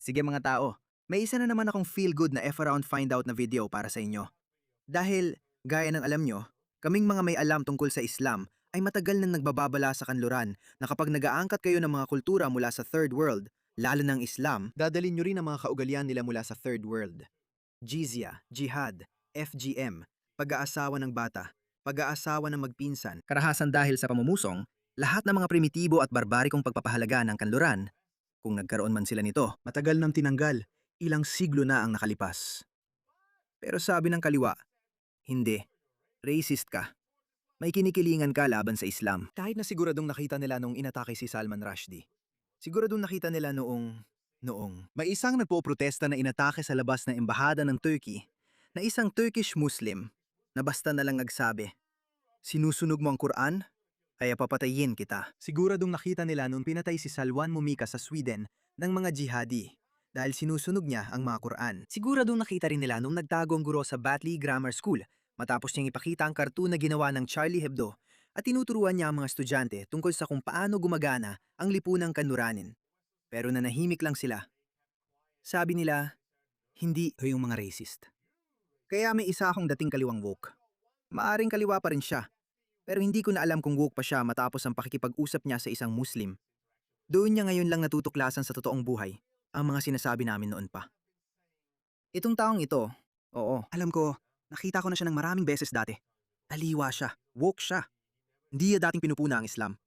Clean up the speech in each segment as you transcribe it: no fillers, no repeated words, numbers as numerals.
Sige mga tao, may isa na naman akong feel-good na F-around find out na video para sa inyo. Dahil, gaya ng alam nyo, kaming mga may alam tungkol sa Islam ay matagal nang nagbababala sa kanluran na kapag nag-aangkat kayo ng mga kultura mula sa third world, lalo ng Islam, dadalin nyo rin ang mga kaugalian nila mula sa third world. Jizya, jihad, FGM, pag-aasawa ng bata, pag-aasawa ng magpinsan. Karahasan dahil sa pamumusong, lahat ng mga primitibo at barbarikong pagpapahalaga ng kanluran, kung nagkaroon man sila nito, matagal nang tinanggal, ilang siglo na ang nakalipas. Pero sabi ng kaliwa, hindi, racist ka. May kinikilingan ka laban sa Islam. Kahit na siguradong nakita nila nung inatake si Salman Rushdie. Siguradong nakita nila noong may isang nagpoprotesta na inatake sa labas ng embahada ng Turkey na isang Turkish Muslim na basta na lang nagsabi, sinusunog mo ang Quran, kaya papatayin kita. Siguradong nakita nila nung pinatay si Salwan Mumika sa Sweden ng mga jihadi dahil sinusunog niya ang mga Quran. Siguradong nakita rin nila nung nagtago ang guro sa Batley Grammar School matapos niyang ipakita ang cartoon na ginawa ng Charlie Hebdo at tinuturuan niya ang mga estudyante tungkol sa kung paano gumagana ang lipunang kanluranin. Pero nanahimik lang sila. Sabi nila, hindi yung mga racist. Kaya may isa akong dating kaliwang woke. Maaring kaliwa pa rin siya. Pero hindi ko na alam kung woke pa siya matapos ang pakikipag-usap niya sa isang Muslim. Doon niya ngayon lang natutuklasan sa totoong buhay ang mga sinasabi namin noon pa. Itong taong ito, oo, alam ko, nakita ko na siya ng maraming beses dati. Taliwa siya, woke siya. Hindi niya dating pinupuna ang Islam.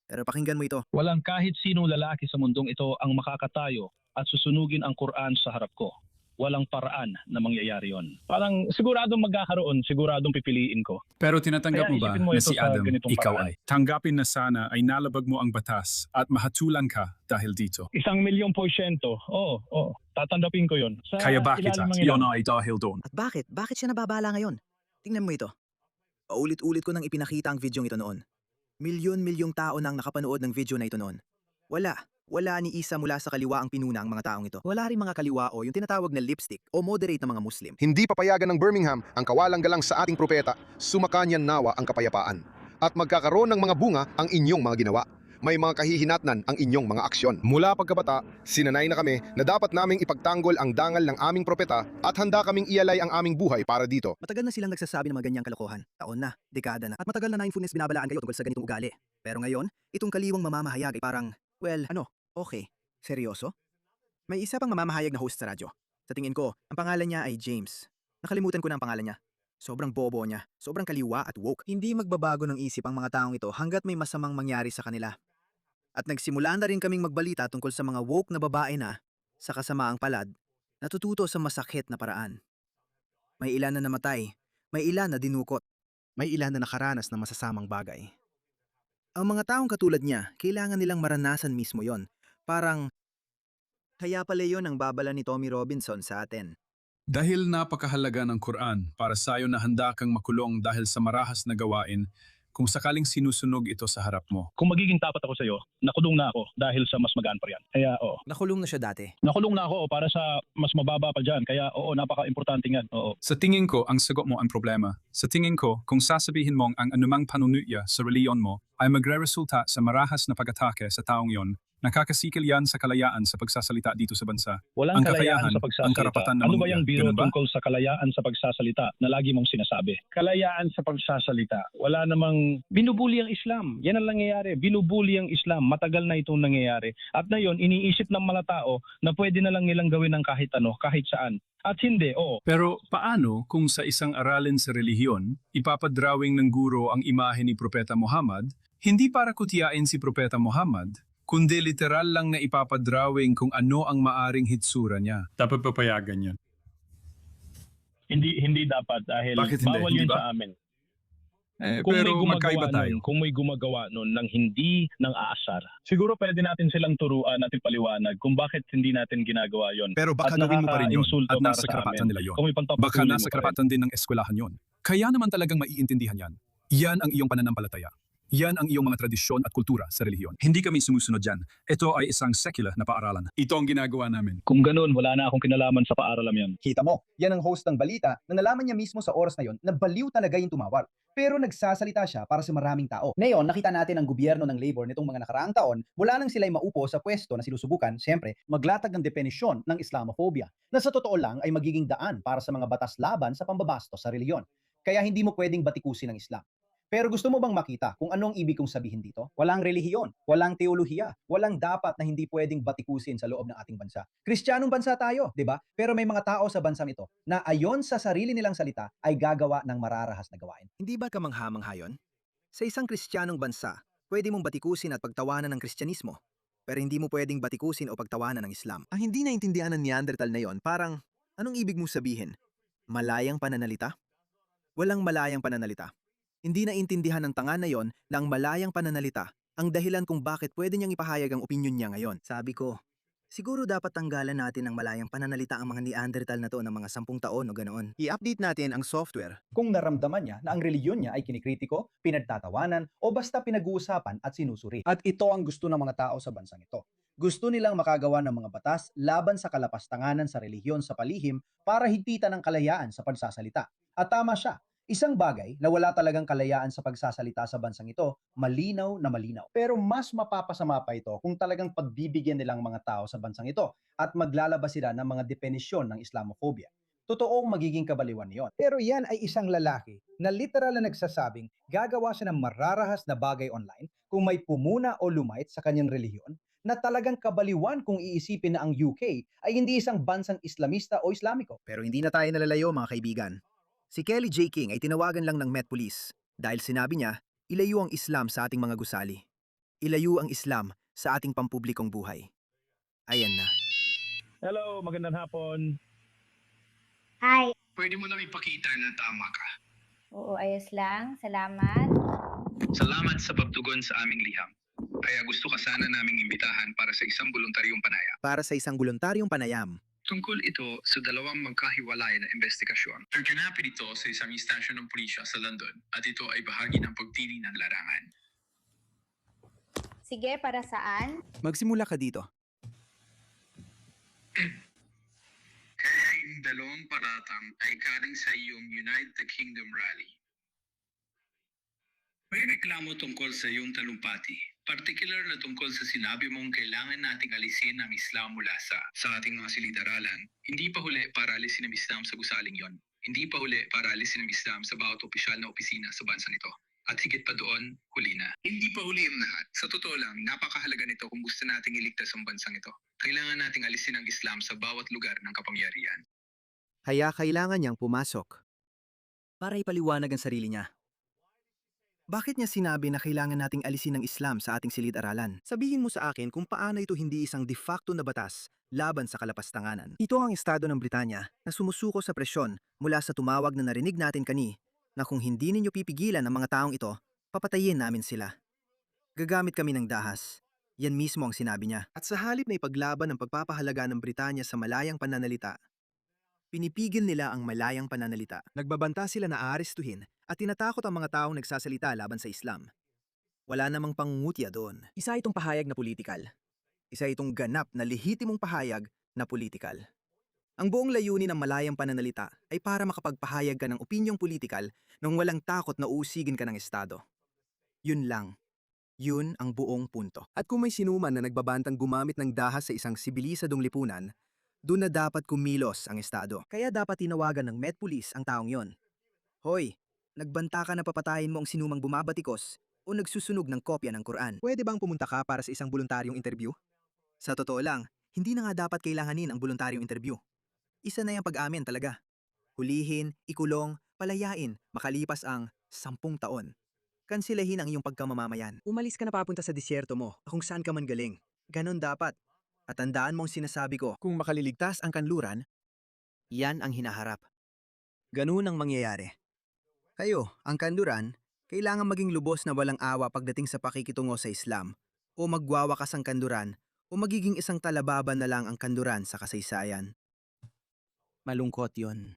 Pero pakinggan mo ito. Walang kahit sinong lalaki sa mundong ito ang makakatayo at susunugin ang Quran sa harap ko. Walang paraan na mangyayari yon. Parang siguradong magkakaroon, siguradong pipiliin ko. Pero tinatanggap Kaya mo ba isipin mo na ito si sa Adam, ganitong ikaw paraan. ay? Tanggapin na sana ay nalabag mo ang batas at mahatulan ka dahil dito. 1,000,000%, oo. Tatanggapin ko yon. Sa Kaya bakit ilalim ng yun ilan. ay dahil doon? At bakit? Bakit siya nababala ngayon? Tingnan mo ito. Paulit-ulit ko nang ipinakita ang video ito noon. Milyon-milyong tao na ang nakapanood ng video na ito noon. Wala ni isa mula sa kaliwa ang pinuna ang mga taong ito. Wala rin mga kaliwa o yung tinatawag na lipstick o moderate na mga Muslim. Hindi papayagan ng Birmingham ang kawalang galang sa ating propeta, sumakanyan nawa ang kapayapaan. At magkakaroon ng mga bunga ang inyong mga ginawa. May mga kahihinatnan ang inyong mga aksyon. Mula pagkabata, sinanay na kami na dapat naming ipagtanggol ang dangal ng aming propeta at handa kaming ialay ang aming buhay para dito. Matagal na silang nagsasabi ng mga ganyang kalokohan. Taon na, dekada na. At matagal na mindfulness binabalaan kayo tungkol sa ganitong ugali. Pero ngayon, itong kaliwang mamamahayag ay parang, well, okay. Seryoso? May isa pang mamamahayag na host sa radyo. Sa tingin ko, ang pangalan niya ay James. Nakalimutan ko na ang pangalan niya. Sobrang bobo niya, sobrang kaliwa at woke. Hindi magbabago ng isip ang mga taong ito hanggat may masamang mangyari sa kanila. At nagsimula na rin kaming magbalita tungkol sa mga woke na babae na, sa kasamaang palad, natututo sa masakit na paraan. May ilan na namatay, may ilan na dinukot, may ilan na nakaranas ng masasamang bagay. Ang mga taong katulad niya, kailangan nilang maranasan mismo yon. Parang, kaya pala yun ang babala ni Tommy Robinson sa atin. Dahil napakahalaga ng Quran para sa'yo na handa kang makulong dahil sa marahas na gawain kung sakaling sinusunog ito sa harap mo. Kung magiging tapat ako sa iyo, nakulong na ako dahil sa mas magaan pa riyan. Kaya oo. Nakulong na siya dati. Nakulong na ako para sa mas mababa pa dyan. Kaya oo, napaka-importante yan. Oo. Sa tingin ko, ang sagot mo ang problema. Sa tingin ko, kung sasabihin mong ang anumang panunutya sa reliyon mo ay magre-resulta sa marahas na pag-atake sa taong yon, nakakasikil yan sa kalayaan sa pagsasalita dito sa bansa. Walang Ang kalayaan kakayahan, sa ang pagsasalita. karapatan na Ano ba manguya, yung biro ganun ba? tungkol sa kalayaan sa pagsasalita na lagi mong sinasabi? Kalayaan sa pagsasalita. Wala namang binubuli ang Islam. Yan ang nangyayari. Binubuli ang Islam. Matagal na itong nangyayari. At na yun, iniisip ng mga tao na pwede na lang nilang gawin ng kahit ano, kahit saan. At hindi, oo. Pero paano kung sa isang aralin sa relihiyon, ipapadrawing ng guro ang imahe ni Propeta Muhammad, hindi para kutiyain si Propeta Muhammad, kundi literal lang na ipapadrawing kung ano ang maaring hitsura niya. Dapat papayagan yan. Hindi dapat dahil Bakit hindi? bawal Hindi yun ba? sa amin. Kung may gumagawa nun, kung may gumagawa nun ng hindi ng aasar, siguro pwede natin silang turuan at ipaliwanag kung bakit hindi natin ginagawa yon. Pero baka At gawin mo pa rin yun nakaka-insulto at para nasa sa karapatan amin. nila yun. Kung may pagpapatuloy Baka mo nasa pa rin. karapatan din ng eskwelahan yon. Kaya naman talagang maiintindihan yan. Yan ang iyong pananampalataya. Yan ang iyong mga tradisyon at kultura sa relihiyon. Hindi kami sumusunod dyan. Ito ay isang secular na paaralan. Ito ang ginagawa namin. Kung ganun, wala na akong kinalaman sa paaralan yan. Kita mo, yan ang host ng balita na nalaman niya mismo sa oras na yon na baliw talaga yung tumawag. Pero nagsasalita siya para sa maraming tao. Ngayon, nakita natin ang gobyerno ng labor nitong mga nakaraang taon mula nang sila'y maupo sa pwesto na sinusubukan, siyempre, maglatag ng definisyon ng Islamophobia na sa totoo lang ay magiging daan para sa mga batas laban sa pambabastos sa reliyon. Kaya hindi mo pwedeng batikusin ang Islam. Pero gusto mo bang makita kung ano ang ibig kong sabihin dito? Walang relihiyon, walang teolohiya, walang dapat na hindi pwedeng batikusin sa loob ng ating bansa. Kristyanong bansa tayo, di ba? Pero may mga tao sa bansang ito na ayon sa sarili nilang salita ay gagawa ng mararahas na gawain. Hindi ba kamangha-mangha yun? Sa isang Kristiyanong bansa, pwede mong batikusin at pagtawanan ng Kristyanismo, pero hindi mo pwedeng batikusin o pagtawanan ng Islam. Ang hindi naintindihan ng Neanderthal na yon, parang, anong ibig mong sabihin? Malayang pananalita? Walang malayang pananalita. Hindi naintindihan ng tanga na yon na ang malayang pananalita ang dahilan kung bakit pwede niyang ipahayag ang opinyon niya ngayon. Sabi ko, siguro dapat tanggalan natin ng malayang pananalita ang mga Neanderthal na to ng mga 10 taon o ganoon. I-update natin ang software. Kung naramdaman niya na ang reliyon niya ay kinikritiko, pinagtatawanan, o basta pinag-uusapan at sinusuri. At ito ang gusto ng mga tao sa bansang ito. Gusto nilang makagawa ng mga batas laban sa kalapastanganan sa relihiyon sa palihim para higpitan ang kalayaan sa pagsasalita. At tama siya. Isang bagay na wala talagang kalayaan sa pagsasalita sa bansang ito, malinaw na malinaw. Pero mas mapapasama pa ito kung talagang pagbibigyan nilang mga tao sa bansang ito at maglalabas sila ng mga definisyon ng Islamophobia. Totoong magiging kabaliwan niyon. Pero yan ay isang lalaki na literal na nagsasabing gagawa siya ng mararahas na bagay online kung may pumuna o lumait sa kanyang relihiyon na talagang kabaliwan kung iisipin na ang UK ay hindi isang bansang Islamista o Islamiko. Pero hindi na tayo nalalayo mga kaibigan. Si Kelly J. King ay tinawagan lang ng Met Police dahil sinabi niya, ilayo ang Islam sa ating mga gusali. Ilayo ang Islam sa ating pampublikong buhay. Ayan na. Hello, magandang hapon. Hi. Pwede mo lang ipakita na tama ka. Oo, ayos lang. Salamat. Salamat sa pagtugon sa aming liham. Kaya gusto ka sana naming imbitahan para sa isang voluntaryong panayam. Para sa isang voluntaryong panayam, Tungkol ito sa dalawang magkahiwalay na investigasyon. Naganapin ito sa isang istasyon ng pulisya sa London at ito ay bahagi ng pagtiling ng larangan. Sige, para saan? magsimula ka dito. Kaya yung dalawang paratang ay galing sa iyong United Kingdom rally. May reklamo tungkol sa iyong talumpati. Partikular na tungkol sa sinabi mong kailangan nating alisin ang Islam mula sa ating mga silid-aralan. Hindi pa huli para alisin ang Islam sa gusaling yon. Hindi pa huli para alisin ang Islam sa bawat opisyal na opisina sa bansang ito. At higit pa doon, huli na. Hindi pa huli ang lahat. Sa totoo lang, napakahalaga nito kung gusto nating iligtas ang bansang ito. Kailangan nating alisin ang Islam sa bawat lugar ng kapangyarihan. Kaya kailangan niyang pumasok para ipaliwanag ang sarili niya. Bakit niya sinabi na kailangan nating alisin ang Islam sa ating silid-aralan? Sabihin mo sa akin kung paano ito hindi isang de facto na batas laban sa kalapastanganan. Ito ang estado ng Britanya na sumusuko sa presyon mula sa tumawag na narinig natin na kung hindi ninyo pipigilan ang mga taong ito, papatayin namin sila. Gagamit kami ng dahas. Yan mismo ang sinabi niya. At sa halip na ipaglaban ang pagpapahalaga ng Britanya sa malayang pananalita, pinipigil nila ang malayang pananalita. Nagbabanta sila na aarestuhin at tinatakot ang mga taong nagsasalita laban sa Islam. Wala namang pangungutya doon. Isa itong pahayag na politikal. Isa itong ganap na lehitimong pahayag na politikal. Ang buong layunin ng malayang pananalita ay para makapagpahayag ka ng opinyong politikal nang walang takot na uusigin ka ng Estado. Yun lang. Yun ang buong punto. At kung may sinuman na nagbabantang gumamit ng dahas sa isang sibilisadong lipunan, doon na dapat kumilos ang Estado. Kaya dapat tinawagan ng Met Police ang taong yon. Hoy, nagbanta ka na papatayin mo ang sinumang bumabatikos o nagsusunog ng kopya ng Quran. Pwede bang pumunta ka para sa isang voluntaryong interview? Sa totoo lang, hindi na nga dapat kailanganin ang voluntaryong interview. Isa na yung pag-amin talaga. Hulihin, ikulong, palayain, makalipas ang 10 taon. Kansilahin ang iyong pagkamamamayan. Umalis ka na papunta sa disyerto mo, kung saan ka man galing. Ganon dapat. At tandaan mo ang sinasabi ko, kung makaliligtas ang kanluran, yan ang hinaharap. Ganun ang mangyayari. Kayo, ang kanluran, kailangan maging lubos na walang awa pagdating sa pakikitungo sa Islam, o magwawakas ang kanluran, o magiging isang talababan na lang ang kanluran sa kasaysayan. Malungkot yon.